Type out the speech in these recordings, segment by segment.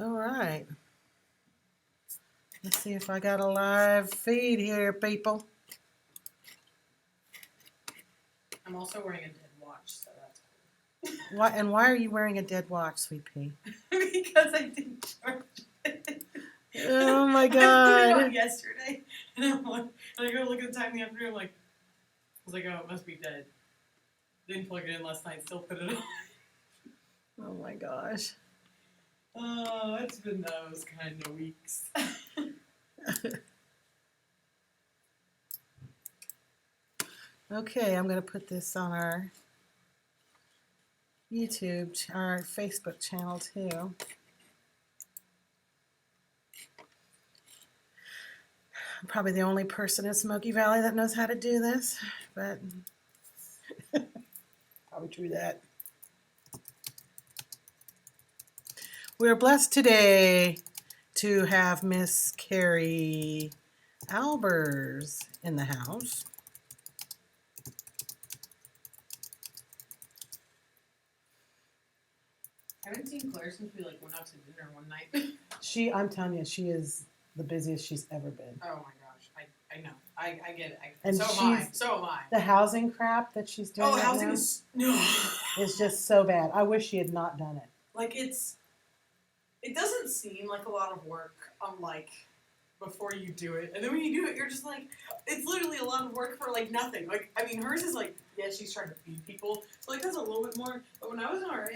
All right. Let's see if I got a live feed here, people. I'm also wearing a dead watch, so that's cool. Why are you wearing a dead watch, Sweet Pea? Because I didn't charge it. Oh my I God. put it on yesterday, and I'm like, and I go look at the time in the afternoon. I was like, oh, it must be dead. Didn't plug it in last night. Still put it on. Oh my gosh. Oh, it's been those kind of weeks. Okay, I'm going to put this on our YouTube, our Facebook channel too. I'm probably the only person in Smoky Valley that knows how to do this, but probably true that. We're blessed today to have Miss Carrie Albers in the house. I haven't seen Claire since we went out to dinner one night. I'm telling you, she is the busiest she's ever been. Oh my gosh, I know, I get it. And so am I. The housing crap that she's doing. Oh, right housing now is just so bad. I wish she had not done it. It doesn't seem like a lot of work before you do it, and then when you do it, you're just like, it's literally a lot of work for nothing. Hers is yeah, she's trying to feed people, so that's a little bit more. But when I was in RA,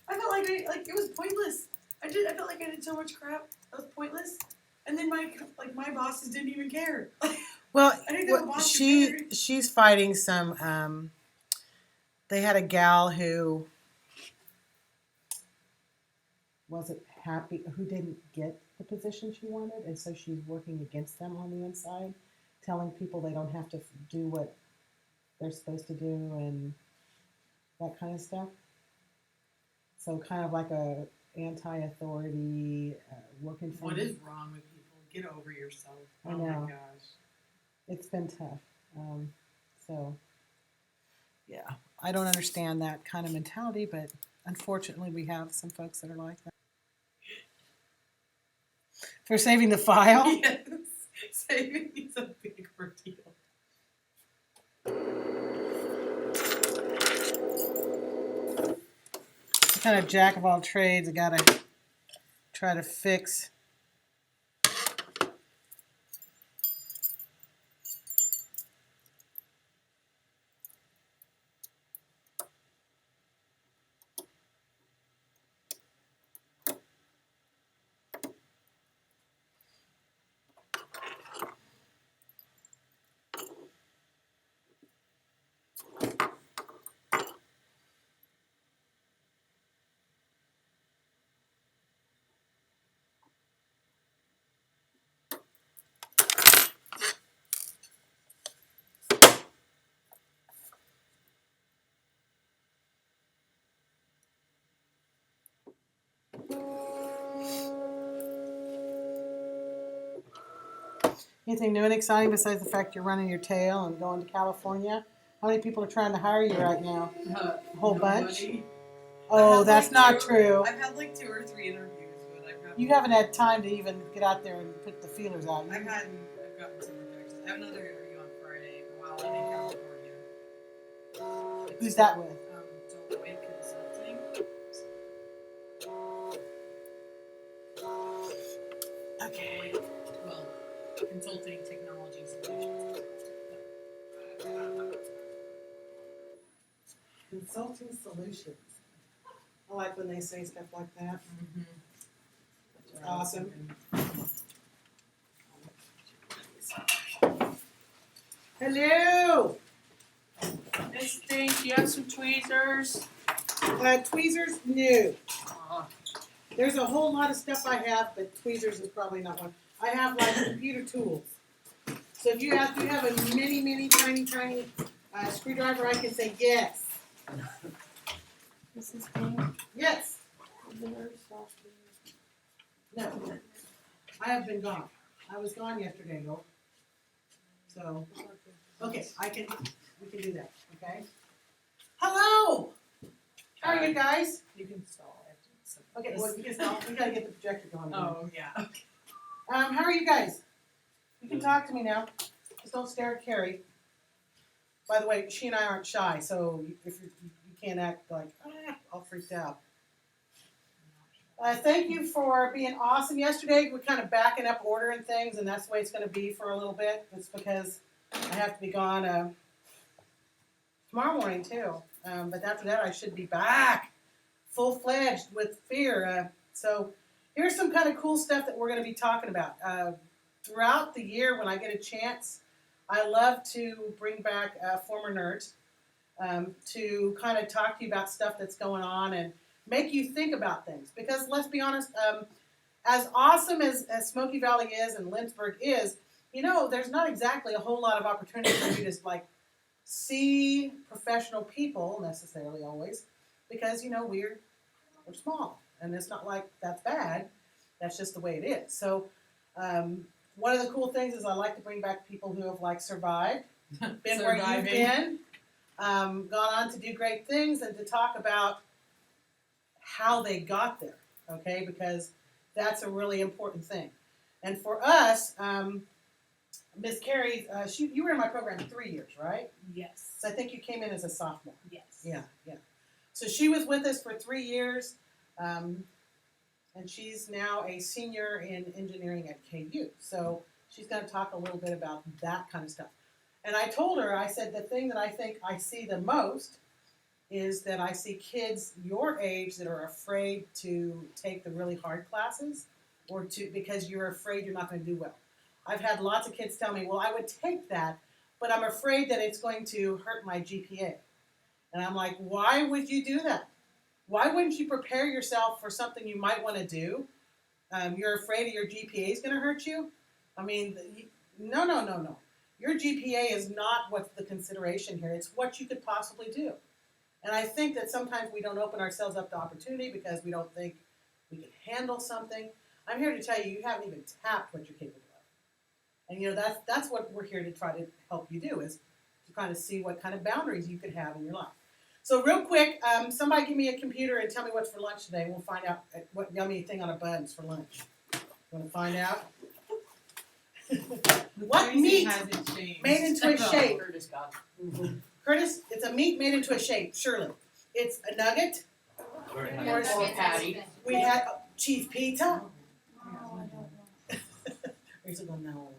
I felt like it was pointless. I felt like I did so much crap that was pointless, and then my bosses didn't even care. Well, I didn't have a boss she's fighting some. They had a gal who wasn't happy, who didn't get the position she wanted, and so she's working against them on the inside, telling people they don't have to do what they're supposed to do and that kind of stuff. So kind of like a anti-authority, working for. What is wrong with people? Get over yourself. I know. Oh my gosh. It's been tough. So, yeah, I don't understand that kind of mentality, but unfortunately we have some folks that are like that. For saving the file? Yes. Saving is a big ordeal. Kind of jack of all trades. I gotta try to fix. Anything new and exciting besides the fact you're running your tail and going to California? How many people are trying to hire you right now? A whole bunch? Oh, that's not true. I've had 2 or 3 interviews, but you haven't had time to even get out there and put the feelers out. I've gotten some rejections. I have another interview on Friday while I'm in California. Who's that with? Deloitte Consulting. Okay. Well, Consulting Technology Solutions. Consulting Solutions. I like when they say stuff like that. Mm-hmm. That's awesome. Hello! Miss Thing, do you have some tweezers? Tweezers? No. There's a whole lot of stuff I have, but tweezers is probably not one. I have computer tools. So if you have a mini, tiny screwdriver, I can say yes. Mrs. Thing? Yes. No. I have been gone. I was gone yesterday, though. So, okay, we can do that, okay? Hello! How are you guys? You can stall. I have to Okay, well, you can stop. We gotta get the projector going. Oh yeah. How are you guys? You can talk to me now. Just don't stare at Carrie. By the way, she and I aren't shy, so if you can't act like, all freaked out. Thank you for being awesome yesterday. We're kind of backing up ordering things, and that's the way it's going to be for a little bit. It's because I have to be gone tomorrow morning, too. But after that, I should be back full-fledged with fear. So here's some kind of cool stuff that we're going to be talking about. Throughout the year, when I get a chance, I love to bring back former nerds to kind of talk to you about stuff that's going on and make you think about things. Because let's be honest, as awesome as Smoky Valley is and Lynchburg is, there's not exactly a whole lot of opportunity for you to see professional people necessarily always, because we're small, and it's not like that's bad. That's just the way it is. So one of the cool things is I like to bring back people who have survived, been where you've been, gone on to do great things, and to talk about how they got there. Okay, because that's a really important thing. And for us, Miss Carrie, you were in my program 3 years, right? Yes. So I think you came in as a sophomore. Yes. Yeah. So she was with us for 3 years, and she's now a senior in engineering at KU. So she's going to talk a little bit about that kind of stuff. And I told her, I said, the thing that I think I see the most is that I see kids your age that are afraid to take the really hard classes because you're afraid you're not going to do well. I've had lots of kids tell me, well, I would take that, but I'm afraid that it's going to hurt my GPA. And I'm like, why would you do that? Why wouldn't you prepare yourself for something you might want to do? You're afraid of your GPA is going to hurt you? I mean, no. Your GPA is not what's the consideration here. It's what you could possibly do. And I think that sometimes we don't open ourselves up to opportunity because we don't think we can handle something. I'm here to tell you, you haven't even tapped what you're capable of. And that's what we're here to try to help you do, is to kind of see what kind of boundaries you could have in your life. So real quick, somebody give me a computer and tell me what's for lunch today. We'll find out what yummy thing on a bun's for lunch. Want to find out? What meat made into a shape? Curtis, it's a meat made into a shape, surely. It's a nugget. Or patty. We had cheese pizza. Here's a little no.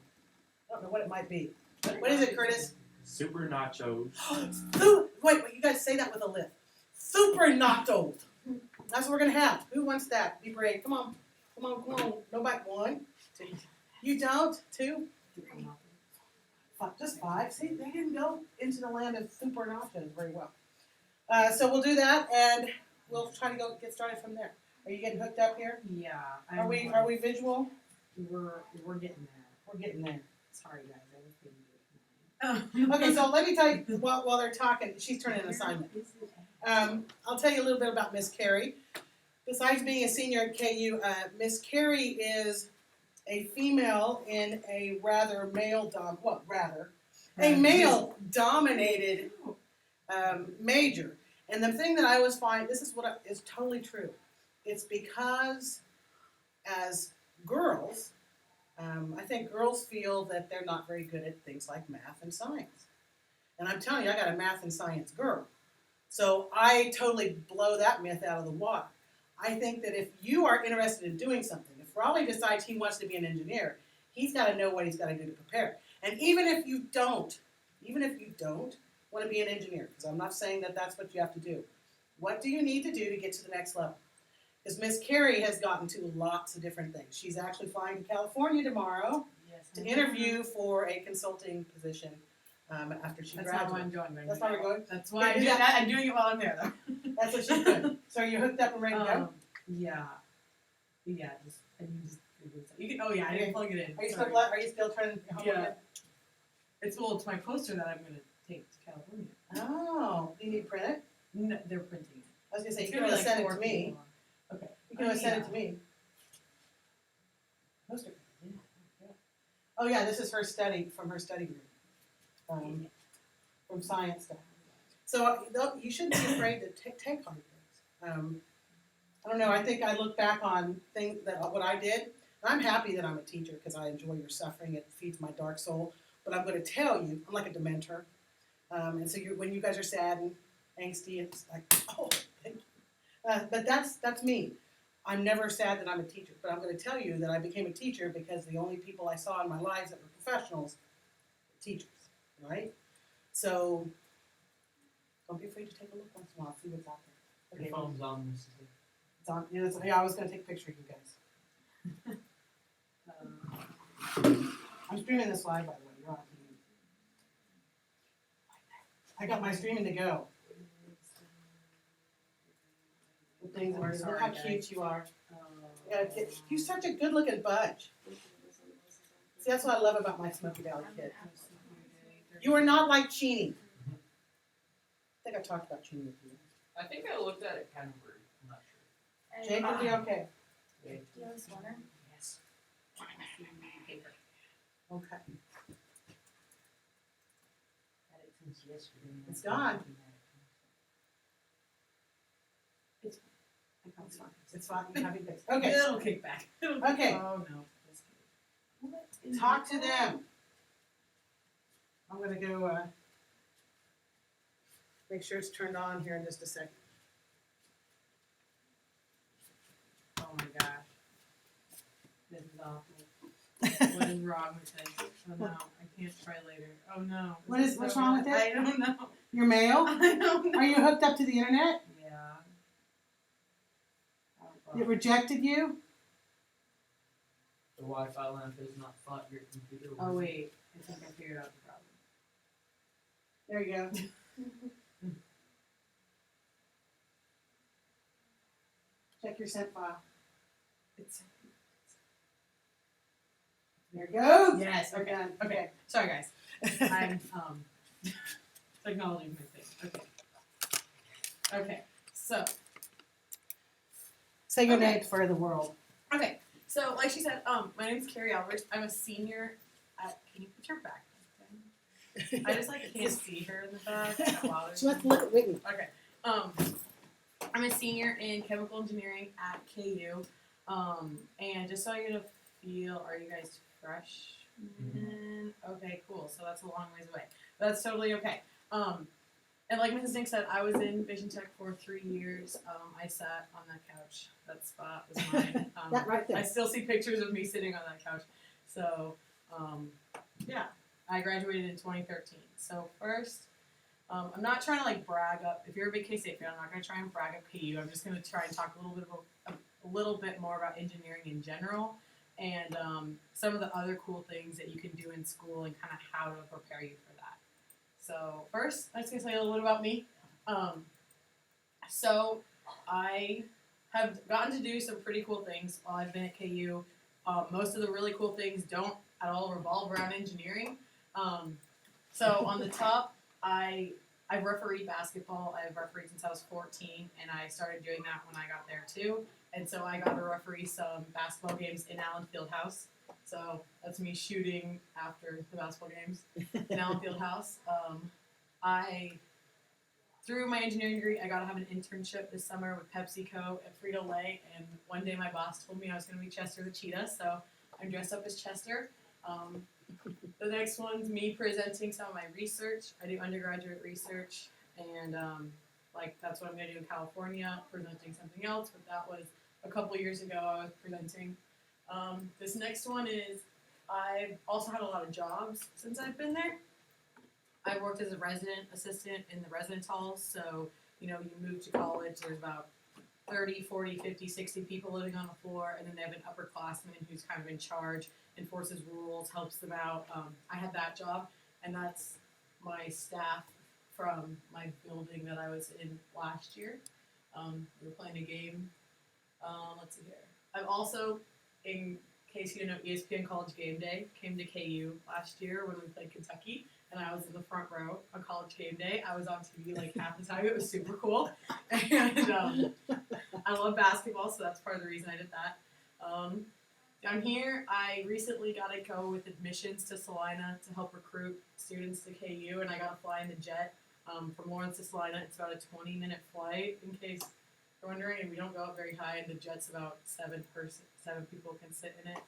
I don't know what it might be. What is it, Curtis? Super nachos. Wait, you guys say that with a lift. Super nachos. That's what we're going to have. Who wants that? Be brave. Come on. Nobody. 1. 2. You don't? 2? 3. Just 5. See, they didn't go into the land of super nachos very well. So we'll do that, and we'll try to get started from there. Are you getting hooked up here? Yeah. Are we visual? We're getting there. We're getting there. Sorry, guys. I was being Okay, so let me tell you, while they're talking, she's turning an assignment. I'll tell you a little bit about Miss Carrie. Besides being a senior at KU, Miss Carrie is a female in a rather male-dominated major. And the thing that I always find, this is what is totally true. It's because as girls, I think girls feel that they're not very good at things like math and science. And I'm telling you, I got a math and science girl. So I totally blow that myth out of the water. I think that if you are interested in doing something, if Raleigh decides he wants to be an engineer, he's got to know what he's got to do to prepare. And even if you don't want to be an engineer, because I'm not saying that that's what you have to do, what do you need to do to get to the next level? Because Miss Carrie has gotten to lots of different things. She's actually flying to California tomorrow to interview for a consulting position after she graduates. That's how I'm going right That's why we're going? That's why I'm doing it while I'm there, though. That's what she's doing. So are you hooked up and ready to go? Yeah. Yeah, I didn't plug it in. Are you still trying to homework it? It's my poster that I'm going to take to California. Oh, do you need to print it? No, they're printing it. I was going to say, you can always send it to me. Okay. You can always send it to me. Poster. Yeah. Oh yeah, this is her study, from her study group. From science stuff. So you shouldn't be afraid to take hard things. I don't know. I think I look back on things that what I did. I'm happy that I'm a teacher because I enjoy your suffering. It feeds my dark soul. But I'm going to tell you, I'm like a dementor. And so when you guys are sad and angsty, it's like, oh, thank you. But that's me. I'm never sad that I'm a teacher. But I'm going to tell you that I became a teacher because the only people I saw in my lives that were professionals were teachers, right? So don't be afraid to take a look once in a while, see what's out there. Your phone's on, Mrs. It's on. Yeah, I was going to take a picture of you guys. I'm streaming this live, by the way. You're on TV. I got my streaming to go. The things We're look sorry, how guys. cute you are. Yeah, you're such a good-looking bunch. See, that's what I love about my Smoky Valley kid. You are not like Chini. I think I talked about Chini with you. I think I looked at it kind of weird. I'm not sure. Jake will be okay. Do you have a sweater? Yes. Okay. Had it since yesterday. It's gone. It's fine. It's fine. You have your fix. Okay. It'll kick back. Okay. Oh no. Just kidding. Talk to them. I'm gonna go make sure it's turned on here in just a second. Oh my gosh. This is awful. What is wrong with this? Oh no, I can't try later. Oh no. What's wrong with it? I don't know. Your mail? I don't know. Are you hooked up to the internet? Yeah. It rejected you? The Wi-Fi lamp has not thought your computer was. Oh wait, I think I figured out the problem. There you go. Check your sent file. It's There it goes. yes. We're Okay. done. Okay. Sorry guys. I'm technology is my thing. Okay. Okay. So Say your Okay. name for the world. okay. So like she said, my name's Carrie Alvarez. I'm a senior at. Can you put your back? thing? I just like can't see her in the back. That bothers So me. let's look at Whitney. Okay. I'm a senior in chemical engineering at KU. And just so I get a feel, are you guys freshmen? Okay, cool. So that's a long ways away. But that's totally okay. And like Mrs. Nick said, I was in Vision Tech for 3 years. I sat on that couch. That spot was mine. That right I there. still see pictures of me sitting on that couch. So, yeah, I graduated in 2013. So first, I'm not trying to like brag up. If you're a big K-State fan, I'm not going to try and brag up KU. I'm just going to try and talk a little bit more about engineering in general and some of the other cool things that you can do in school and kind of how to prepare you for that. So first, I'm just going to tell you a little bit about me. So I have gotten to do some pretty cool things while I've been at KU. Most of the really cool things don't at all revolve around engineering. So on the top, I've refereed basketball. I've refereed since I was 14, and I started doing that when I got there too. And so I got to referee some basketball games in Allen Fieldhouse. So that's me shooting after the basketball games in Allen Fieldhouse. Through my engineering degree, I got to have an internship this summer with PepsiCo at Frito-Lay, and one day my boss told me I was going to be Chester the Cheetah, so I'm dressed up as Chester. The next one's me presenting some of my research. I do undergraduate research, and that's what I'm going to do in California, presenting something else, but that was a couple years ago I was presenting. This next one is I've also had a lot of jobs since I've been there. I worked as a resident assistant in the residence halls, so, you move to college, there's about 30, 40, 50, 60 people living on the floor, and then they have an upperclassman who's kind of in charge, enforces rules, helps them out. I had that job, and that's my staff from my building that I was in last year. We were playing a game. Let's see here. I'm also, in case you didn't know, ESPN College Game Day came to KU last year when we played Kentucky, and I was in the front row on College Game Day. I was on TV like half the time. It was super cool. And I love basketball, so that's part of the reason I did that. Down here, I recently got to go with admissions to Salina to help recruit students to KU, and I got to fly in the jet from Lawrence to Salina. It's about a 20-minute flight in case you're wondering, and we don't go up very high, and the jet's about 7 people can sit in it.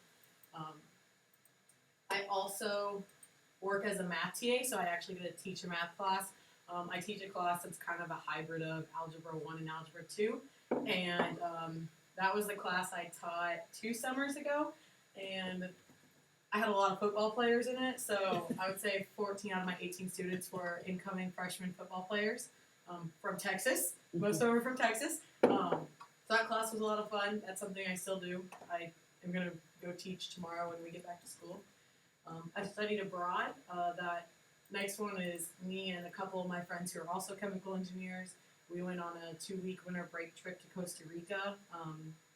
I also work as a math TA, so I actually get to teach a math class. I teach a class that's kind of a hybrid of Algebra 1 and Algebra 2, and that was the class I taught 2 summers ago, and I had a lot of football players in it, so I would say 14 out of my 18 students were incoming freshman football players from Texas. Most of them were from Texas. So that class was a lot of fun. That's something I still do. I am going to go teach tomorrow when we get back to school. I studied abroad. That next one is me and a couple of my friends who are also chemical engineers. We went on a 2-week winter break trip to Costa Rica.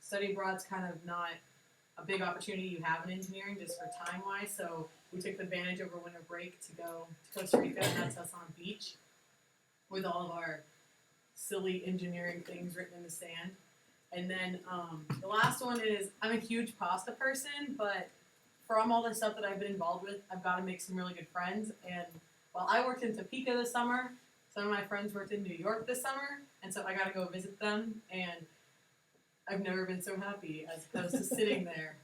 Study abroad's kind of not a big opportunity you have in engineering just for time-wise, so we took advantage over winter break to go to Costa Rica, and that's us on a beach with all of our silly engineering things written in the sand. And then the last one is, I'm a huge pasta person, but from all the stuff that I've been involved with, I've got to make some really good friends. And while I worked in Topeka this summer, some of my friends worked in New York this summer, and so I got to go visit them. And I've never been so happy as opposed to sitting there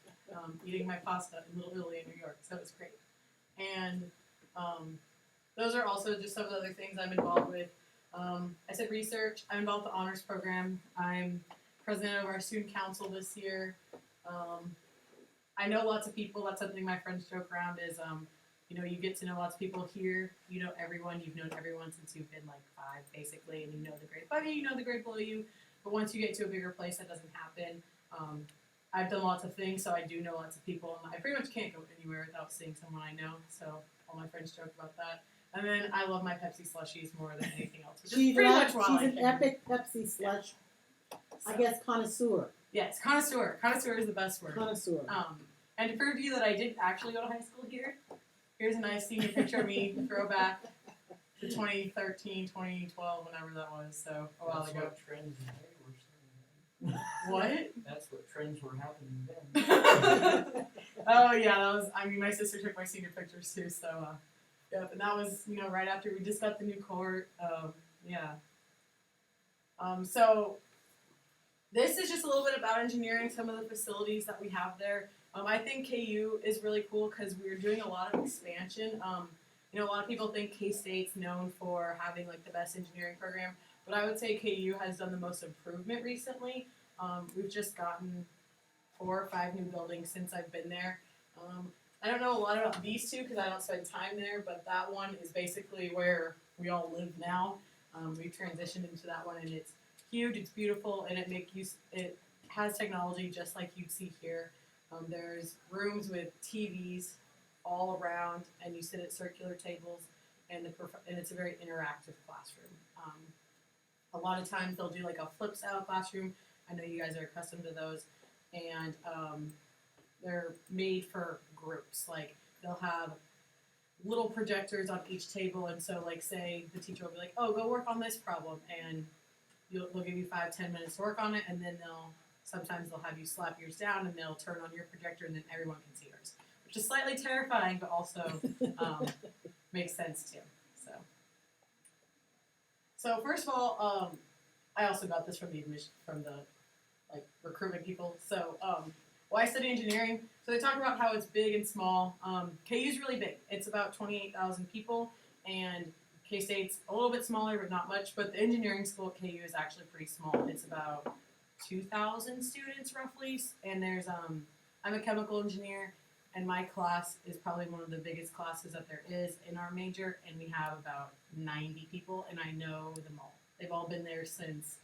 eating my pasta in Little Italy in New York. So it was great. And those are also just some of the other things I'm involved with. I said research. I'm involved with the honors program. I'm president of our student council this year. I know lots of people. That's something my friends joke around is, you get to know lots of people here. You know everyone. You've known everyone since you've been like 5, basically, and you know the grade above you, you know the grade below you. But once you get to a bigger place, that doesn't happen. I've done lots of things, so I do know lots of people, and I pretty much can't go anywhere without seeing someone I know. So all my friends joke about that. And then I love my Pepsi slushies more than anything else, which is pretty much why I She's an came. epic Pepsi slush, I guess connoisseur. Yes, connoisseur. Connoisseur is the best word. Connoisseur. And to prove to you that I didn't actually go to high school here, here's a nice senior picture of me, throwback to 2013, 2012, whenever that was, so a while That's ago. what trends in May were saying. What? That's what trends were happening then. Oh yeah, that was. I mean, my sister took my senior pictures too. So, yeah, and that was right after we just got the new court. Yeah. So this is just a little bit about engineering. Some of the facilities that we have there. I think KU is really cool because we're doing a lot of expansion. A lot of people think K-State's known for having like the best engineering program, but I would say KU has done the most improvement recently. We've just gotten 4 or 5 new buildings since I've been there. I don't know a lot about these two because I don't spend time there, but that one is basically where we all live now. We've transitioned into that one, and it's huge, it's beautiful, and it has technology just like you'd see here. There's rooms with TVs all around, and you sit at circular tables, and it's a very interactive classroom. A lot of times they'll do like a flip style classroom. I know you guys are accustomed to those, and they're made for groups. Like they'll have little projectors on each table, and so like say the teacher will be like, "Oh, go work on this problem," and they'll give you 5-10 minutes to work on it, and then sometimes they'll have you slap yours down, and they'll turn on your projector, and then everyone can see yours, which is slightly terrifying, but also makes sense too. So first of all, I also got this from the recruitment people. So why study engineering? So they talk about how it's big and small. KU's really big. It's about 28,000 people, and K-State's a little bit smaller, but not much. But the engineering school at KU is actually pretty small. It's about 2,000 students roughly, and there's I'm a chemical engineer, and my class is probably one of the biggest classes that there is in our major, and we have about 90 people, and I know them all. They've all been there since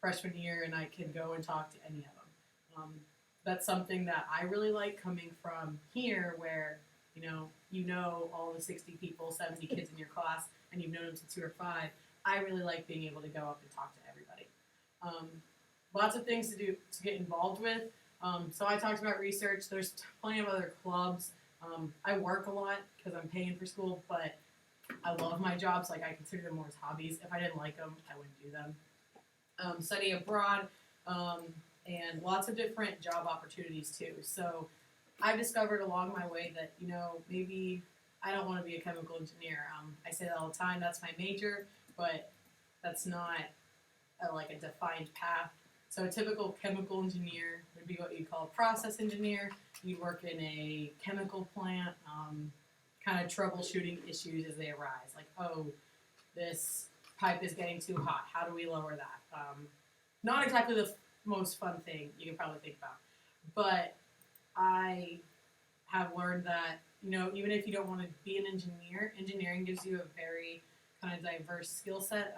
freshman year, and I can go and talk to any of them. That's something that I really like coming from here, where you know all the 60 people, 70 kids in your class, and you've known them since you were 5. I really like being able to go up and talk to everybody. Lots of things to do to get involved with. So I talked about research. There's plenty of other clubs. I work a lot because I'm paying for school, but I love my jobs. Like I consider them more as hobbies. If I didn't like them, I wouldn't do them. Study abroad, and lots of different job opportunities too. So I've discovered along my way that maybe I don't want to be a chemical engineer. I say that all the time. That's my major, but that's not a defined path. So a typical chemical engineer would be what you'd call a process engineer. You'd work in a chemical plant, kind of troubleshooting issues as they arise. Like, oh, this pipe is getting too hot. How do we lower that? Not exactly the most fun thing you can probably think about. But I have learned that, even if you don't want to be an engineer, engineering gives you a very kind of diverse skill set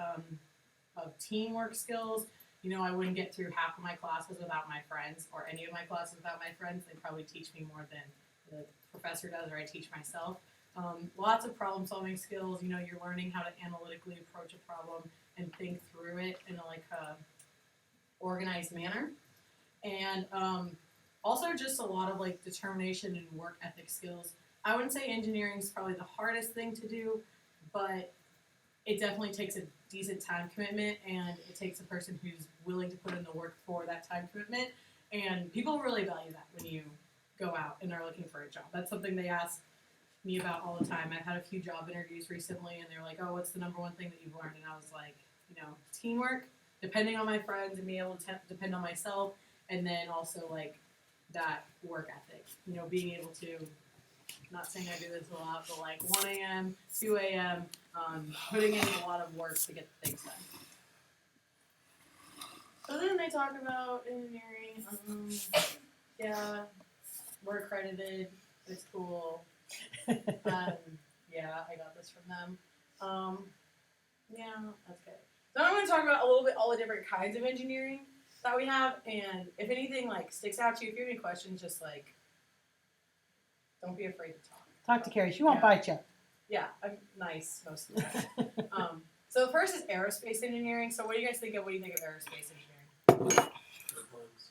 of teamwork skills. I wouldn't get through half of my classes without my friends, or any of my classes without my friends. They probably teach me more than the professor does, or I teach myself. Lots of problem-solving skills. You're learning how to analytically approach a problem and think through it in a organized manner. And also just a lot of determination and work ethic skills. I wouldn't say engineering is probably the hardest thing to do, but it definitely takes a decent time commitment, and it takes a person who's willing to put in the work for that time commitment. And people really value that when you go out and are looking for a job. That's something they ask me about all the time. I've had a few job interviews recently, and they're like, oh, what's the number one thing that you've learned? And I was like, teamwork, depending on my friends and being able to depend on myself, and then also that work ethic, being able to, not saying I do this a lot, but 1 a.m., 2 a.m., putting in a lot of work to get things done. So then they talk about engineering. Yeah, we're accredited. It's cool. Yeah, I got this from them. Yeah, that's good. So I'm going to talk about a little bit all the different kinds of engineering that we have, and if anything sticks out to you, if you have any questions, just don't be afraid to talk. Talk to Carrie. She won't Yeah. bite you. Yeah, I'm nice most of the time. So the first is aerospace engineering. So what do you guys think of? What do you think of aerospace engineering?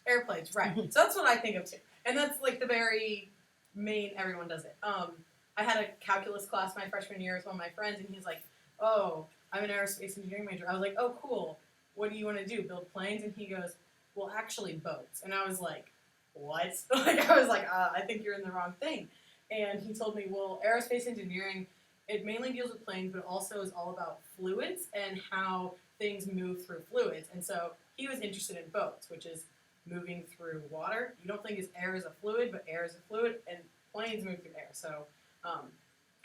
Airplanes, right. So that's what I think of too. And that's the very main, everyone does it. I had a calculus class my freshman year with one of my friends, and he's like, oh, I'm an aerospace engineering major. I was like, oh, cool. What do you want to do, build planes? And he goes, well, actually boats. And I was like, what? I think you're in the wrong thing. And he told me, well, aerospace engineering, it mainly deals with planes, but also is all about fluids and how things move through fluids. And so he was interested in boats, which is moving through water. You don't think air is a fluid, but air is a fluid, and planes move through air. So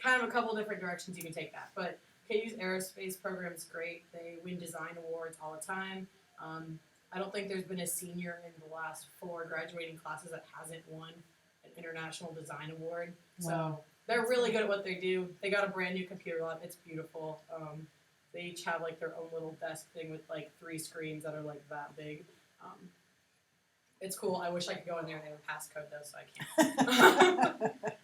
kind of a couple different directions you can take that. But KU's aerospace program is great. They win design awards all the time. I don't think there's been a senior in the last 4 graduating classes that hasn't won an international design award. Wow. So they're really good at what they do. They got a brand new computer lab. It's beautiful. They each have their own little desk thing with 3 screens that are that big. It's cool. I wish I could go in there and they have a passcode though, so I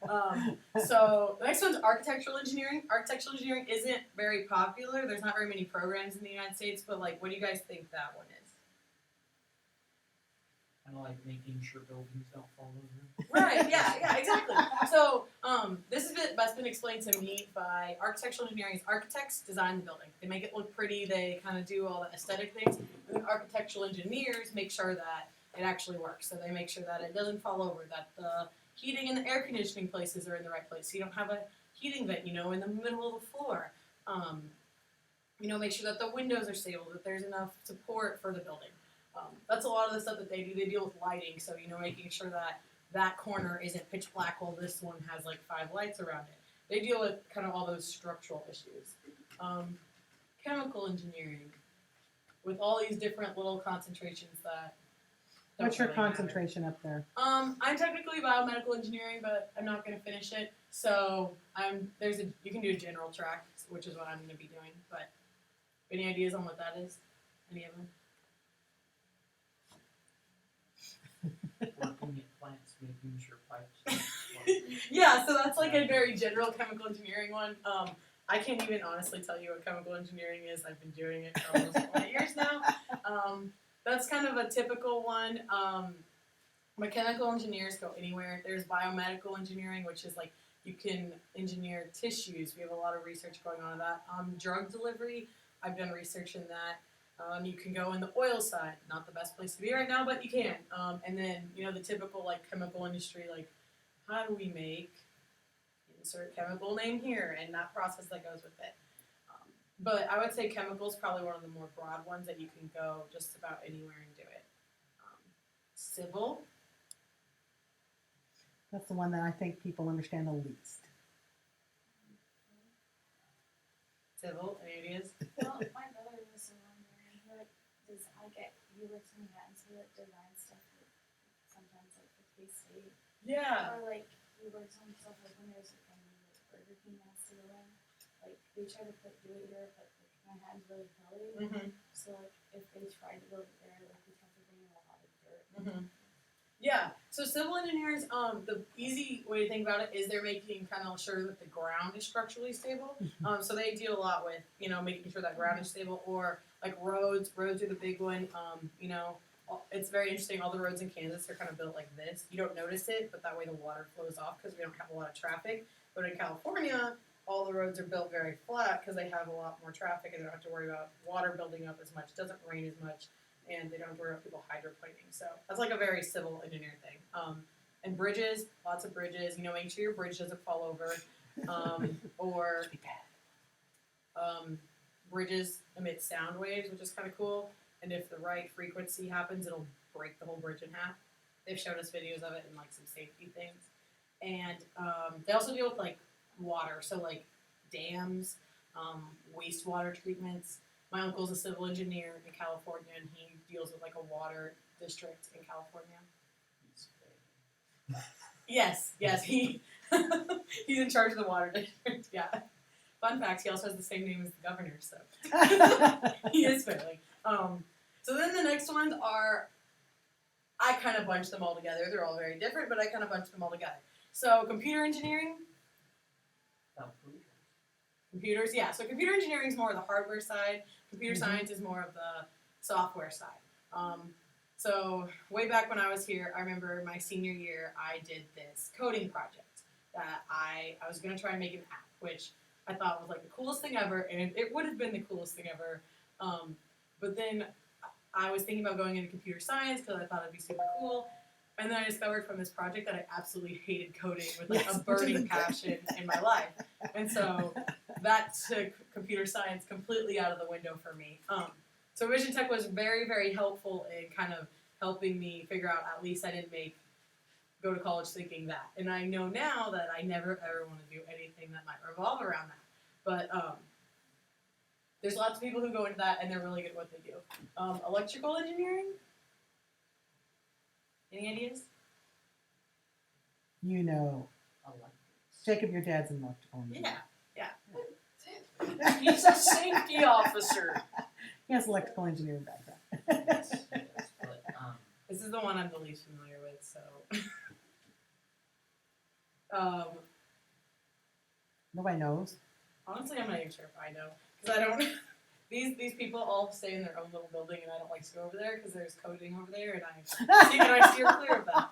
can't. So the next one's architectural engineering. Architectural engineering isn't very popular. There's not very many programs in the United States, but what do you guys think that one is? Kind of making sure buildings don't fall over. Right, yeah, exactly. So this has been explained to me by architectural engineering. Architects design the building. They make it look pretty. They kind of do all the aesthetic things. And then architectural engineers make sure that it actually works. So they make sure that it doesn't fall over, that the heating and the air conditioning places are in the right place. So you don't have a heating vent, in the middle of the floor. Make sure that the windows are stable, that there's enough support for the building. That's a lot of the stuff that they do. They deal with lighting, so making sure that that corner isn't pitch black while this one has 5 lights around it. They deal with kind of all those structural issues. Chemical engineering, with all these different little concentrations that. What's your really matter. concentration up there? I'm technically biomedical engineering, but I'm not going to finish it. So you can do a general track, which is what I'm going to be doing. But any ideas on what that is? Any of them? Working at plants, making sure pipes don't Yeah, so that's a very general chemical engineering one. I can't even honestly tell you what chemical engineering is. I've been doing it for almost 20 years now. That's kind of a typical one. Mechanical engineers go anywhere. There's biomedical engineering, which is you can engineer tissues. We have a lot of research going on in that. Drug delivery, I've done research in that. You can go in the oil side, not the best place to be right now, but you can. And then, the typical chemical industry, how do we make insert chemical name here, and that process that goes with it. But I would say chemicals probably one of the more broad ones that you can go just about anywhere and do it. civil. That's the one that I think people understand the least. Civil, any ideas? Well, my brother was wondering, he works in Manhattan, so he like designs stuff like sometimes like for K-State. Yeah. Or like he works on stuff like when there's like a new Burger King has to go in. Like they try to do it here, but like Manhattan's really hilly. Mm-hmm. So like if they tried to go there, like we have to bring in a lot of dirt. Mm-hmm. Yeah, so civil engineers, the easy way to think about it is they're making kind of sure that the ground is structurally stable. So they deal a lot with, making sure that ground is stable, or like roads. Roads are the big one. It's very interesting. All the roads in Kansas are kind of built like this. You don't notice it, but that way the water flows off because we don't have a lot of traffic. But in California, all the roads are built very flat because they have a lot more traffic and they don't have to worry about water building up as much. It doesn't rain as much. And they don't have to worry about people hydroplaning. So that's like a very civil engineer thing. And bridges, lots of bridges. Make sure your bridge doesn't fall over. Or bridges emit sound waves, which is kind of cool. And if the right frequency happens, it'll break the whole bridge in half. They've showed us videos of it and like some safety things. And they also deal with like water, so like dams, wastewater treatments. My uncle's a civil engineer in California, and he deals with like a water district in California. Yes, he's in charge of the water district. Yeah. Fun fact: he also has the same name as the governor, so he is failing. So then the next ones are, I kind of bunched them all together. They're all very different, but I kind of bunched them all together. So computer engineering. Computers, yeah. So computer engineering is more of the hardware side. Computer science is more of the software side. So way back when I was here, I remember my senior year, I did this coding project that I was going to try and make an app, which I thought was like the coolest thing ever, and it would have been the coolest thing ever. But then I was thinking about going into computer science because I thought it'd be super cool. And then I discovered from this project that I absolutely hated coding with like a burning passion in my life. And so that took computer science completely out of the window for me. So Vision Tech was very, very helpful in kind of helping me figure out, at least I didn't go to college thinking that. And I know now that I never ever want to do anything that might revolve around that. But there's lots of people who go into that and they're really good at what they do. Electrical engineering? Any ideas? Jacob, your dad's an electrical engineer. Yeah. He's a safety officer. He has electrical engineering background. Yes, but This is the one I'm the least familiar with, so. Nobody knows. Honestly, I'm not even sure if I know. Because I don't. These people all stay in their own little building, and I don't like to go over there because there's coding over there, and I steer clear of that.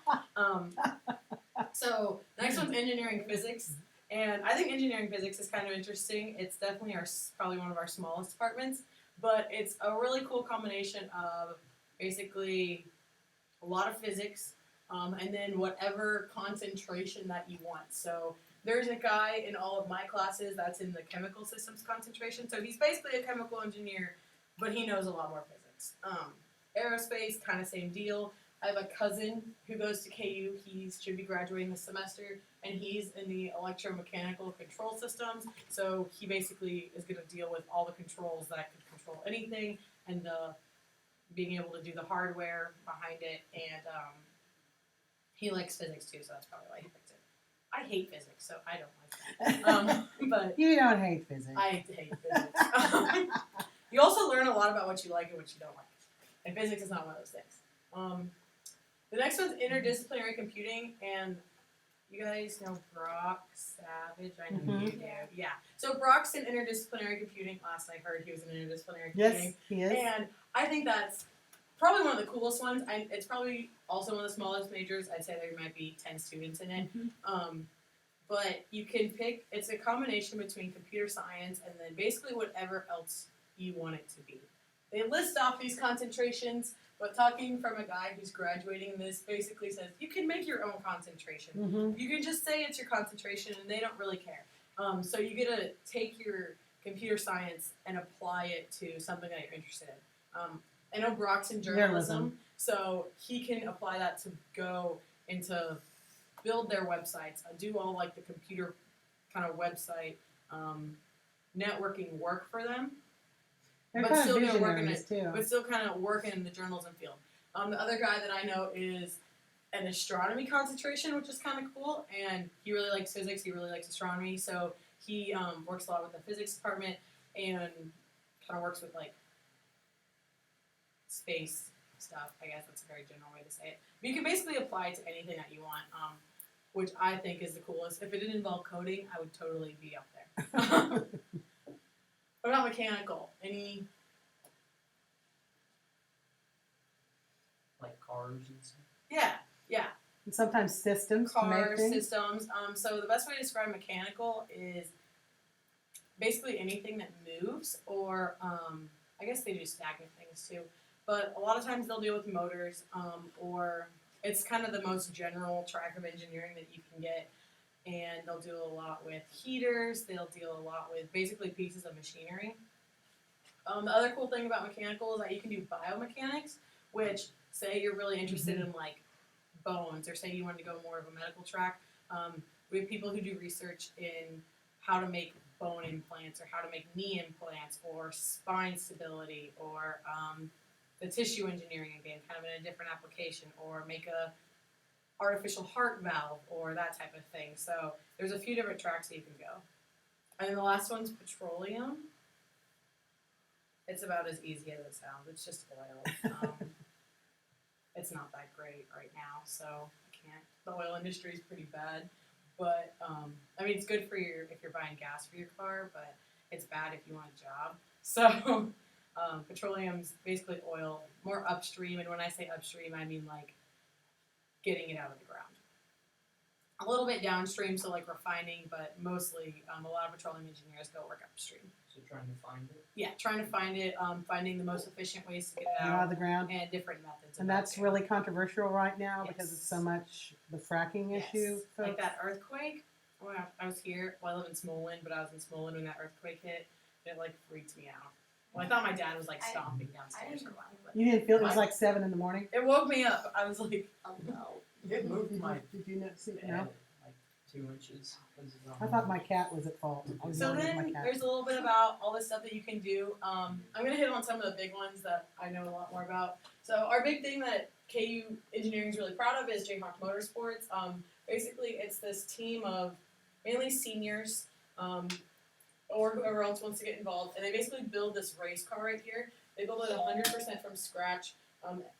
So, next one's engineering physics. And I think engineering physics is kind of interesting. It's definitely probably one of our smallest departments, but it's a really cool combination of basically a lot of physics, and then whatever concentration that you want. So there's a guy in all of my classes that's in the chemical systems concentration. So he's basically a chemical engineer, but he knows a lot more physics. Aerospace, kind of same deal. I have a cousin who goes to KU. He should be graduating this semester, and he's in the electromechanical control systems. So he basically is going to deal with all the controls that could control anything, and being able to do the hardware behind it. And he likes physics too, so that's probably why he picked it. I hate physics, so I don't like that. But You don't hate physics. I hate physics. You also learn a lot about what you like and what you don't like, and physics is not one of those things. The next one's interdisciplinary computing, and you guys know Brock Savage? I know you do. Yeah. So Brock's in interdisciplinary computing. Last I heard, he was in interdisciplinary computing. Yes, he is. And I think that's probably one of the coolest ones. It's probably also one of the smallest majors. I'd say there might be 10 students in it. But you can pick, it's a combination between computer science and then basically whatever else you want it to be. They list off these concentrations, but talking from a guy who's graduating this basically says you can make your own concentration. You can just say it's your concentration and they don't really care. So you get to take your computer science and apply it to something that you're interested in. I know Brock's in journalism, so he can apply that to go into build their websites, do all like the computer kind of website networking work for them. They're But kind still of gonna work in visionaries too. but still kind of working in the journalism field. The other guy that I know is an astronomy concentration, which is kind of cool, and he really likes physics, he really likes astronomy, so he works a lot with the physics department and kind of works with like space stuff. I guess that's a very general way to say it. But you can basically apply it to anything that you want, which I think is the coolest. If it didn't involve coding, I would totally be up there. What about mechanical? Any? Like cars and stuff. Yeah. And sometimes systems to make Cars, things. systems. So the best way to describe mechanical is basically anything that moves, or I guess they do stagnant things too. But a lot of times they'll deal with motors, or it's kind of the most general track of engineering that you can get. And they'll do a lot with heaters. They'll deal a lot with basically pieces of machinery. The other cool thing about mechanical is that you can do biomechanics, which say you're really interested in like bones, or say you want to go more of a medical track. We have people who do research in how to make bone implants, or how to make knee implants, or spine stability, or the tissue engineering again, kind of in a different application, or make a artificial heart valve, or that type of thing. So there's a few different tracks that you can go. And then the last one's petroleum. It's about as easy as it sounds. It's just oil. It's not that great right now, so I can't. The oil industry is pretty bad, but I mean it's good for if you're buying gas for your car, but it's bad if you want a job. So petroleum's basically oil, more upstream, and when I say upstream, I mean like getting it out of the ground. A little bit downstream, so like refining, but mostly a lot of petroleum engineers go work upstream. So trying to find it. Yeah, trying to find it, finding the most efficient ways to get it Out out, of the ground. and different methods. And of that's it. really controversial right now because it's so Yes. much the fracking Yes. issue. Like Folks. that earthquake. Oh, I was here. Well, I live in Smolin, but I was in Smolin when that earthquake hit. It like freaked me out. Well, I thought my dad was like stomping downstairs or what. But You didn't feel it was like 7 in the morning. it woke me up. I was like, oh no. It moved my Did you not see? bed No. like 2 inches. I thought my cat was at fault. I was So yelling at then my cat. there's a little bit about all this stuff that you can do. I'm going to hit on some of the big ones that I know a lot more about. So our big thing that KU Engineering is really proud of is Jayhawk Motorsports. Basically, it's this team of mainly seniors or whoever else wants to get involved. And they basically build this race car right here. They build it 100% from scratch,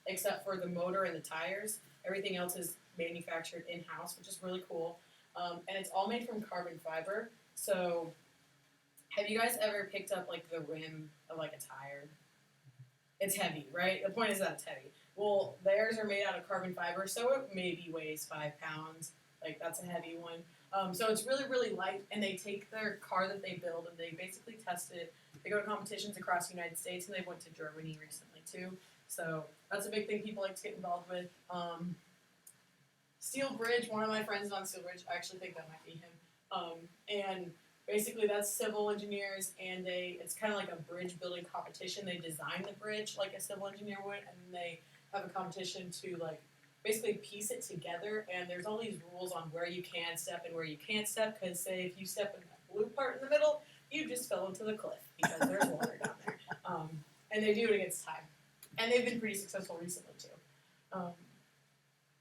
except for the motor and the tires. Everything else is manufactured in-house, which is really cool. And it's all made from carbon fiber. So have you guys ever picked up like the rim of like a tire? It's heavy, right? The point is that it's heavy. Well, theirs are made out of carbon fiber, so it maybe weighs 5 pounds. Like that's a heavy one. So it's really, really light, and they take their car that they build and they basically test it. They go to competitions across the United States, and they went to Germany recently too. So that's a big thing people like to get involved with. Steel Bridge, one of my friends is on Steel Bridge. I actually think that might be him. And basically that's civil engineers, and it's kind of like a bridge building competition. They design the bridge like a civil engineer would, and then they have a competition to like basically piece it together. And there's all these rules on where you can step and where you can't step, because say if you step in that blue part in the middle, you just fell into the cliff because there's water down there. And they do it against time. And they've been pretty successful recently too.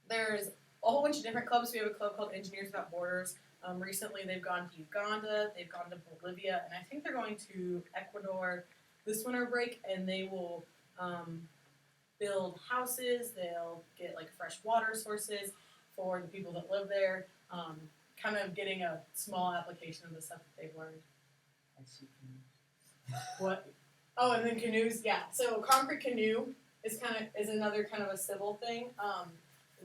There's a whole bunch of different clubs. We have a club called Engineers Without Borders. Recently they've gone to Uganda, they've gone to Bolivia, and I think they're going to Ecuador this winter break, and they will build houses. They'll get like fresh water sources for the people that live there, kind of getting a small application of the stuff that they've learned. I see. What? Oh, and then canoes, yeah. So concrete canoe is another kind of a civil thing.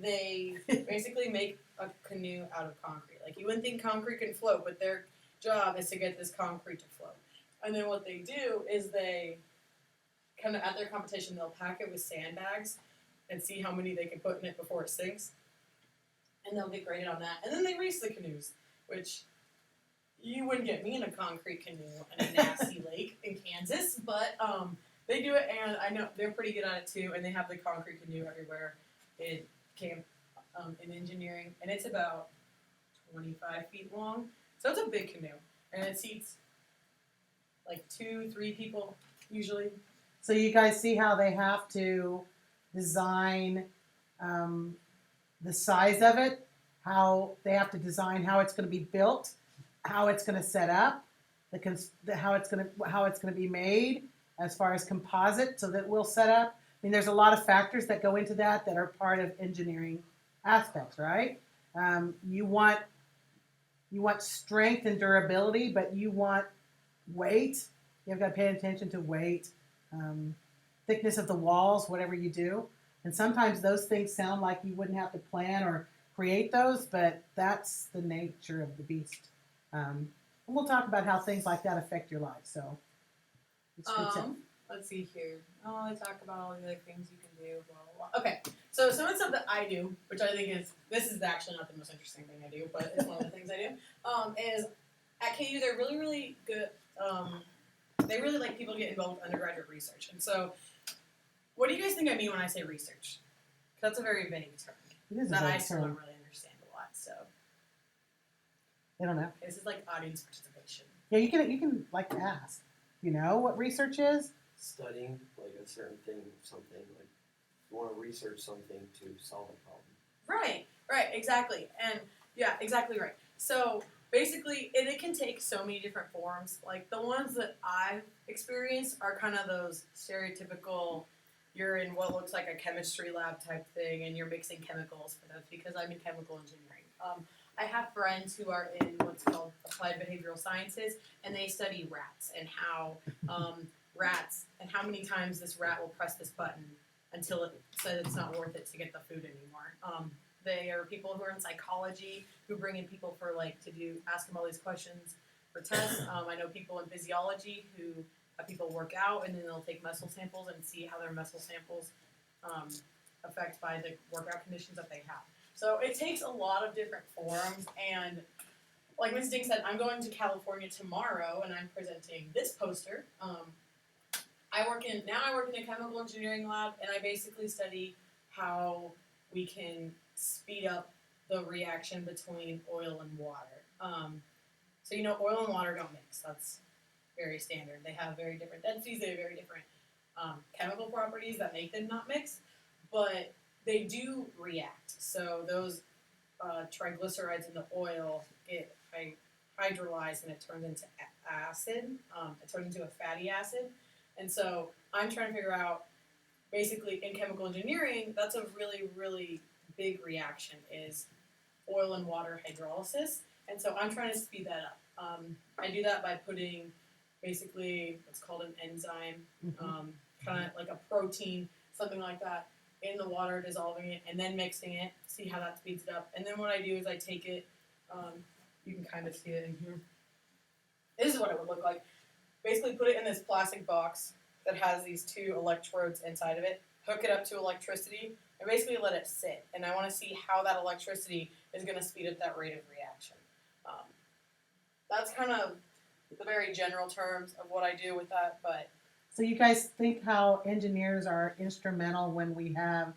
They basically make a canoe out of concrete. Like you wouldn't think concrete can float, but their job is to get this concrete to float. And then what they do is they kind of at their competition they'll pack it with sandbags and see how many they can put in it before it sinks. And they'll get graded on that. And then they race the canoes, which you wouldn't get me in a concrete canoe in a nasty lake in Kansas, but They do it, and I know they're pretty good at it too. And they have the concrete canoe everywhere in camp in engineering, and it's about 25 feet long. So it's a big canoe, and it seats like 2-3 people usually. So you guys see how they have to design the size of it, how they have to design how it's going to be built, how it's going to set up, how it's going to be made as far as composite, so that we'll set up. I mean, there's a lot of factors that go into that are part of engineering aspects, right? You want strength and durability, but you want weight. You've got to pay attention to weight, thickness of the walls, whatever you do. And sometimes those things sound like you wouldn't have to plan or create those, but that's the nature of the beast. And we'll talk about how things like that affect your life. So, it's good to- Let's see here. Oh, I talk about all the other things you can do. Blah, blah, blah. Okay, so some of the stuff that I do, which I think this is actually not the most interesting thing I do, but it's one of the things I do, is at KU they're really, really good. They really like people to get involved with undergraduate research. And so, what do you guys think I mean when I say research? 'Cause that's a very vague term it is a that I big still term. don't really understand a lot. So I don't know. this is like audience participation. Yeah, you can like ask. You know what research is? Studying like a certain thing, something like you want to research something to solve a problem. Right, exactly. And yeah, exactly right. So basically, it can take so many different forms. Like the ones that I've experienced are kind of those stereotypical, you're in what looks like a chemistry lab type thing and you're mixing chemicals, but that's because I'm in chemical engineering. I have friends who are in what's called applied behavioral sciences, and they study rats and how how many times this rat will press this button until it says it's not worth it to get the food anymore. They are people who are in psychology who bring in people for ask them all these questions for tests. I know people in physiology who have people work out and then they'll take muscle samples and see how their muscle samples affect by the workout conditions that they have. So it takes a lot of different forms, and like Ms. Ding said, I'm going to California tomorrow and I'm presenting this poster. I work in a chemical engineering lab, and I basically study how we can speed up the reaction between oil and water. So oil and water don't mix. That's very standard. They have very different densities. They have very different chemical properties that make them not mix, but they do react. So those triglycerides in the oil get hydrolyzed and it turns into acid. It turns into a fatty acid. And so I'm trying to figure out, basically in chemical engineering, that's a really, really big reaction is oil and water hydrolysis. And so I'm trying to speed that up. I do that by putting basically what's called an enzyme, kind of like a protein, something like that, in the water, dissolving it, and then mixing it, see how that speeds it up. And then what I do is I take it, you can kind of see it in here. This is what it would look like. Basically put it in this plastic box that has these 2 electrodes inside of it, hook it up to electricity, and basically let it sit. And I want to see how that electricity is going to speed up that rate of reaction. That's kind of the very general terms of what I do with that, but So you guys think how engineers are instrumental when we have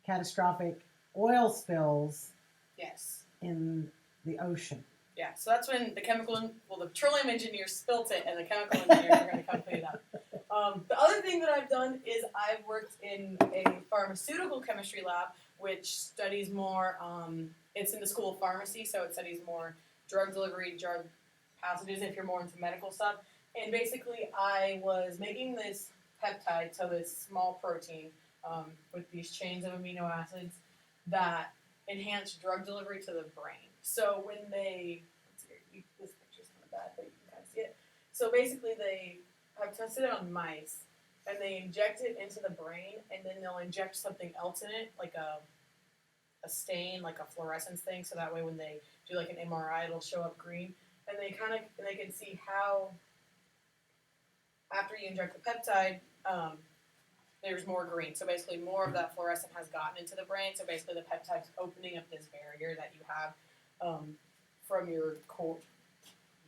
catastrophic oil spills yes. in the ocean? Yeah, so that's when the petroleum engineers spilt it, and the chemical engineers are going to come clean it up. The other thing that I've done is I've worked in a pharmaceutical chemistry lab, which studies more, it's in the School of Pharmacy, so it studies more drug delivery, drug passages, if you're more into medical stuff. And basically, I was making this peptide, so this small protein with these chains of amino acids that enhance drug delivery to the brain. So when this picture's kind of bad, but you can kind of see it. So basically, they have tested it on mice, and they inject it into the brain, and then they'll inject something else in it, like a stain, like a fluorescence thing, so that way when they do like an MRI, it'll show up green. And they can see how after you inject the peptide, there's more green. So basically more of that fluorescent has gotten into the brain. So basically the peptide's opening up this barrier that you have from your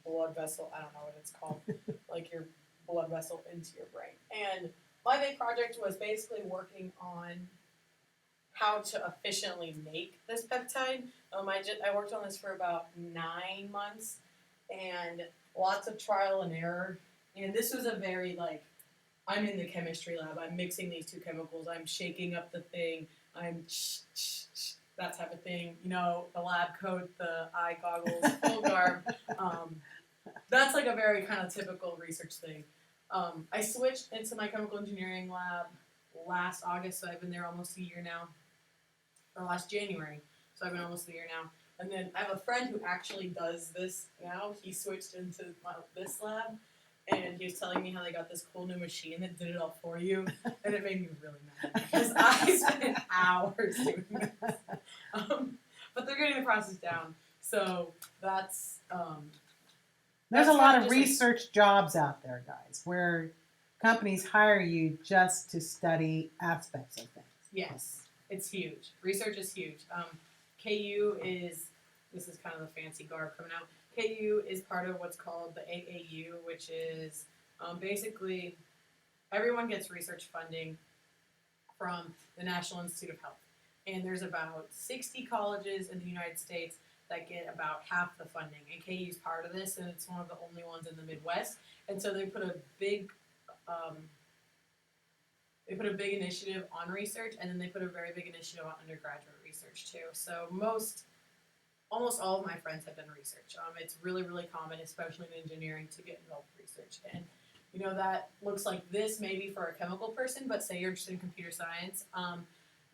blood vessel, I don't know what it's called, like your blood vessel into your brain. And my big project was basically working on how to efficiently make this peptide. I worked on this for about 9 months, and lots of trial and error. And this was a very like, I'm in the chemistry lab. I'm mixing these two chemicals. I'm shaking up the thing. That type of thing. You know, the lab coat, the eye goggles, full garb. That's like a very kind of typical research thing. I switched into my chemical engineering lab last August, so I've been there almost a year now. Or last January, so I've been almost a year now. And then I have a friend who actually does this now. He switched into this lab, and he was telling me how they got this cool new machine that did it all for you, and it made me really mad because I spent hours doing this. But they're getting the process down, so that's. There's That's a lot kinda of just like- research jobs out there, guys, where companies hire you just to study aspects of things. Yes, it's huge. Research is huge. KU is, this is kind of the fancy garb coming out. KU is part of what's called the AAU, which is basically everyone gets research funding from the National Institute of Health. And there's about 60 colleges in the United States that get about half the funding. And KU is part of this, and it's one of the only ones in the Midwest. And so they put a big initiative on research, and then they put a very big initiative on undergraduate research too. So almost all of my friends have done research. It's really, really common, especially in engineering, to get involved in research. And you know, that looks like this maybe for a chemical person, but say you're interested in computer science.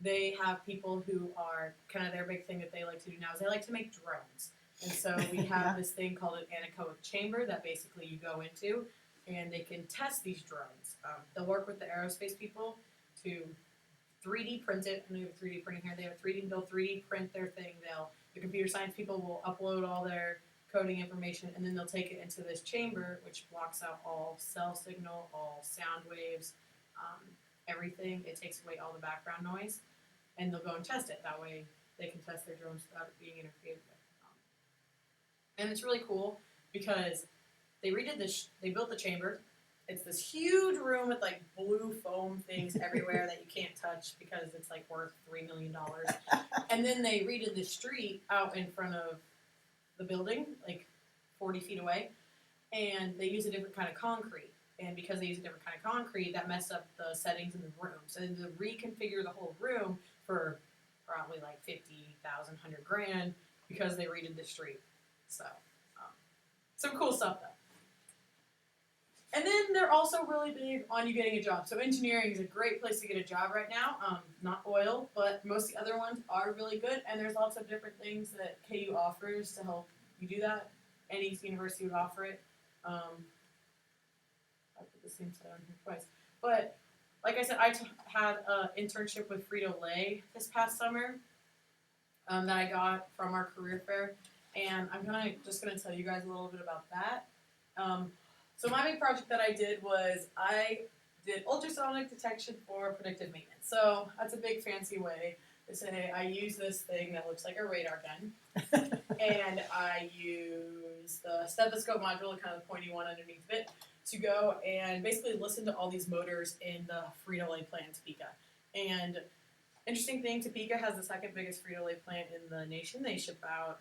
They have people who are kind of their big thing that they like to do now is they like to make drones. And so we have this thing called an anechoic chamber that basically you go into, and they can test these drones. They'll work with the aerospace people to 3D print it. And they have 3D printing here. They'll 3D print their thing. The computer science people will upload all their coding information, and then they'll take it into this chamber, which blocks out all cell signal, all sound waves, everything. It takes away all the background noise, and they'll go and test it. That way, they can test their drones without it being interfered with. And it's really cool because they redid this. They built the chamber. It's this huge room with like blue foam things everywhere that you can't touch because it's like worth $3 million. And then they redid the street out in front of the building, like 40 feet away, and they use a different kind of concrete. And because they use a different kind of concrete, that messed up the settings in the room. So they had to reconfigure the whole room for probably like 50,000, 100 grand because they redid the street. So, some cool stuff though. And then they're also really big on you getting a job. So engineering is a great place to get a job right now. Not oil, but most of the other ones are really good. And there's lots of different things that KU offers to help you do that. Any university would offer it. I put the same slide on here twice. But like I said, I had an internship with Frito-Lay this past summer that I got from our career fair. And I'm just gonna tell you guys a little bit about that. So my big project that I did was I did ultrasonic detection for predictive maintenance. So that's a big fancy way to say I use this thing that looks like a radar gun, and I use the stethoscope module, kind of the pointy one underneath it, to go and basically listen to all these motors in the Frito-Lay plant in Topeka. And interesting thing, Topeka has the second biggest Frito-Lay plant in the nation. They ship out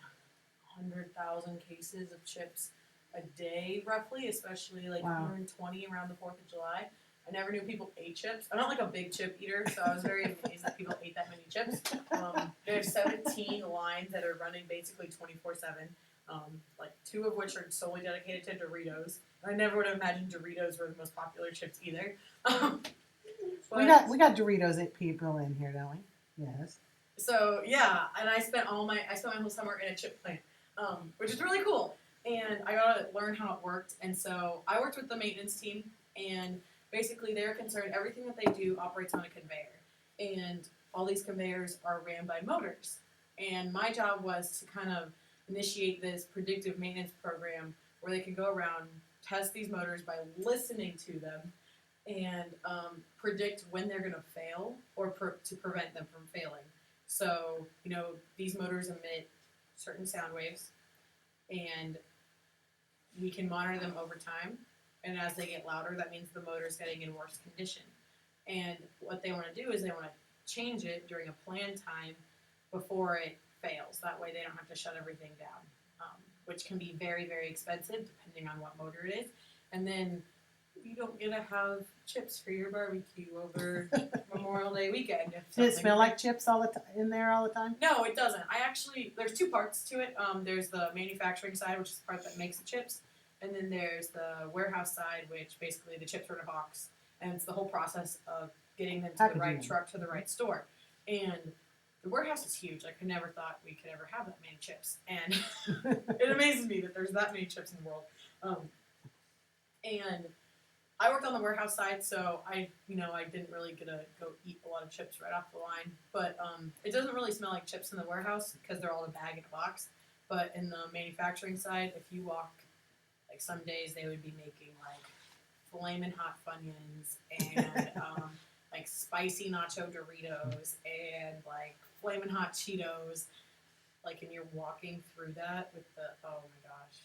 100,000 cases of chips a day, roughly, especially like Wow. 120 around the 4th of July. I never knew people ate chips. I'm not like a big chip eater, so I was very amazed that people ate that many chips. They have 17 lines that are running basically 24/7, like 2 of which are solely dedicated to Doritos. I never would have imagined Doritos were the most popular chips either. We got Doritos people in here, don't we? Yes. So yeah, and I spent my whole summer in a chip plant, which is really cool. And I got to learn how it worked. And so I worked with the maintenance team, and basically they're concerned everything that they do operates on a conveyor. And all these conveyors are ran by motors. And my job was to kind of initiate this predictive maintenance program where they could go around, test these motors by listening to them, and predict when they're going to fail or to prevent them from failing. So, you know, these motors emit certain sound waves, and we can monitor them over time, and as they get louder, that means the motor's getting in worse condition. And what they want to do is they want to change it during a planned time before it fails. That way they don't have to shut everything down, which can be very, very expensive depending on what motor it is. And then you don't get to have chips for your barbecue over Memorial Day weekend. If Does it something- smell like chips all the time in there all the time? No, it doesn't. There's two parts to it. There's the manufacturing side, which is the part that makes the chips, and then there's the warehouse side, which basically the chips are in a box, and it's the whole process of getting them to the right Packaging. truck to the right store. And the warehouse is huge. I could never thought we could ever have that many chips, and it amazes me that there's that many chips in the world. And I worked on the warehouse side, so I didn't really get to go eat a lot of chips right off the line. But it doesn't really smell like chips in the warehouse because they're all in a bag in a box. But in the manufacturing side, if you walk, like some days they would be making like flamin' hot Funyuns and like spicy nacho Doritos and like flamin' hot Cheetos. Like, and you're walking through that with the, oh my gosh.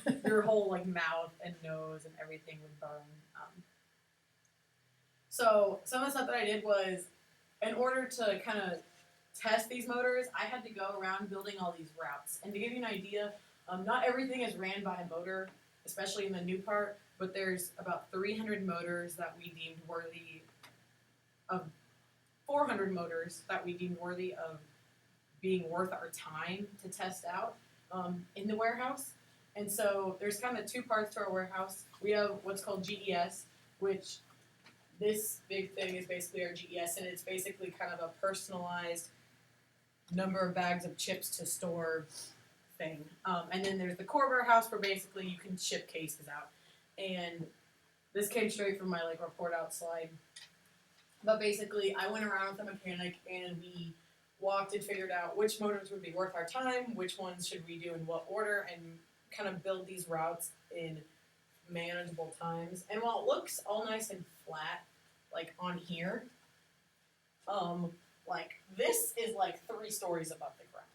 Like your whole like mouth and nose and everything would burn. So some of the stuff that I did was, in order to kind of test these motors, I had to go around building all these routes. And to give you an idea, not everything is ran by a motor, especially in the new part, but there's about 300 motors that we deemed worthy of, 400 motors that we deemed worthy of being worth our time to test out in the warehouse. And so there's kind of two parts to our warehouse. We have what's called GES, which this big thing is basically our GES, and it's basically kind of a personalized number of bags of chips to store thing. And then there's the core warehouse where basically you can ship cases out. And this came straight from my like report out slide. But basically I went around with the mechanic and we walked and figured out which motors would be worth our time, which ones should we do in what order, and kind of build these routes in manageable times. And while it looks all nice and flat, like on here, like this is like 3 stories above the ground.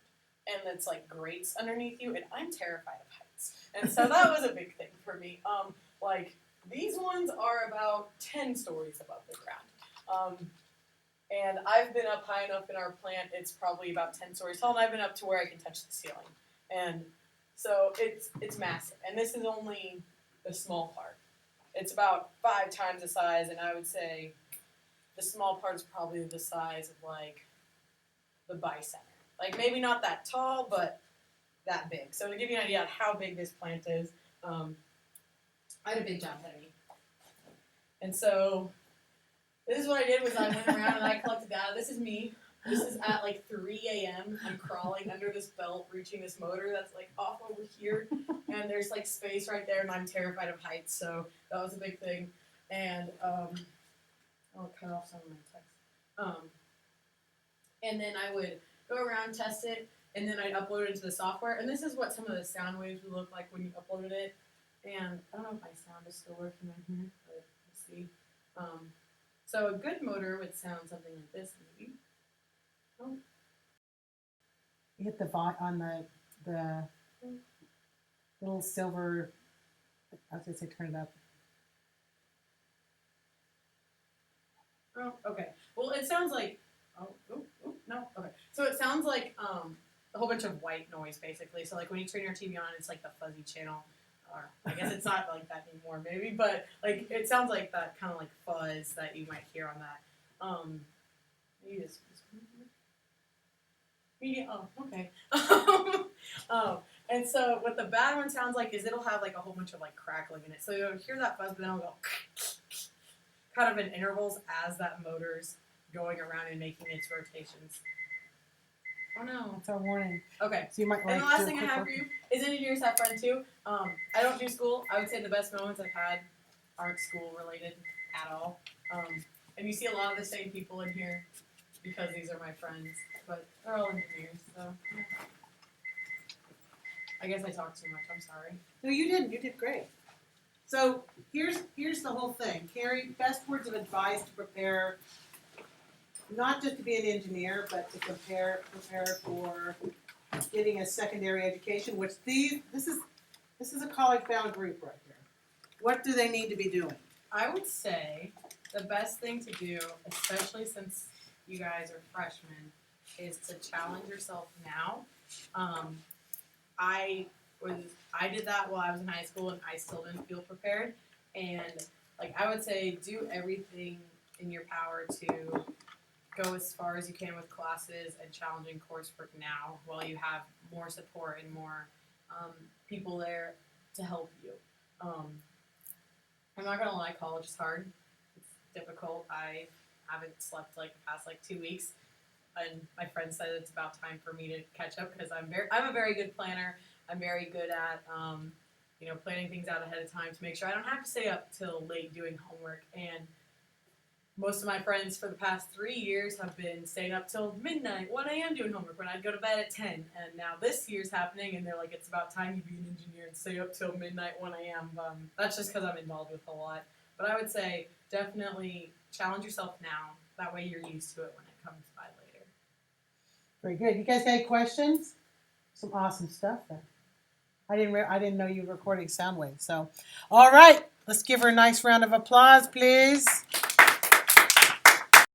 And it's like grates underneath you, and I'm terrified of heights. And so that was a big thing for me. Like these ones are about 10 stories above the ground. And I've been up high enough in our plant, it's probably about 10 stories tall, and I've been up to where I can touch the ceiling. And so it's massive. And this is only the small part. It's about 5 times the size, and I would say the small part is probably the size of like the Bicenter. Like maybe not that tall, but that big. So to give you an idea of how big this plant is, I had a big job ahead of me. And so this is what I did was I went around and I collected data. This is me. This is at like 3 a.m. I'm crawling under this belt, reaching this motor that's like off over here. And there's like space right there, and I'm terrified of heights, so that was a big thing. And I'll cut off some of my text. And then I would go around, test it, and then I'd upload it into the software. And this is what some of the sound waves would look like when you uploaded it. And I don't know if my sound is still working on here, but let's see. So a good motor would sound something like this, maybe. Oh. You hit the on the little silver. I was gonna say turn it up. Oh, okay. Well, it sounds like. No. Okay. So it sounds like a whole bunch of white noise, basically. So like when you turn your TV on, it's like the fuzzy channel. Or I guess it's not like that anymore, maybe, but like it sounds like that kind of like fuzz that you might hear on that. Maybe this media. Oh, okay. And so what the bad one sounds like is it'll have like a whole bunch of like crackling in it. So you'll hear that fuzz, but then it'll go kind of in intervals as that motor's going around and making its rotations. Oh no. That's our warning. Okay. So you might. And the last thing I have for you is engineers have fun too. I don't do school. I would say the best moments I've had aren't school related at all. And you see a lot of the same people in here because these are my friends, but they're all engineers, so yeah. I guess I talked too much. I'm sorry. No, you didn't. You did great. So here's the whole thing. Carrie, best words of advice to prepare, not just to be an engineer, but to prepare for getting a secondary education. Which this is a college-bound group right here. What do they need to be doing? I would say the best thing to do, especially since you guys are freshmen, is to challenge yourself now. I did that while I was in high school, and I still didn't feel prepared. And like I would say, do everything in your power to go as far as you can with classes and challenging coursework now, while you have more support and more people there to help you. I'm not gonna lie, college is hard. It's difficult. I haven't slept like the past 2 weeks, and my friend said it's about time for me to catch up because I'm a very good planner. I'm very good at planning things out ahead of time to make sure I don't have to stay up till late doing homework. And most of my friends for the past 3 years have been staying up till midnight, 1 a.m. doing homework when I'd go to bed at 10. And now this year's happening, and they're like, it's about time you be an engineer and stay up till midnight, 1 a.m. That's just because I'm involved with a lot. But I would say definitely challenge yourself now. That way you're used to it when it comes by later. Very good. You guys got any questions? Some awesome stuff there. I didn't know you were recording sound waves. So, all right, let's give her a nice round of applause, please.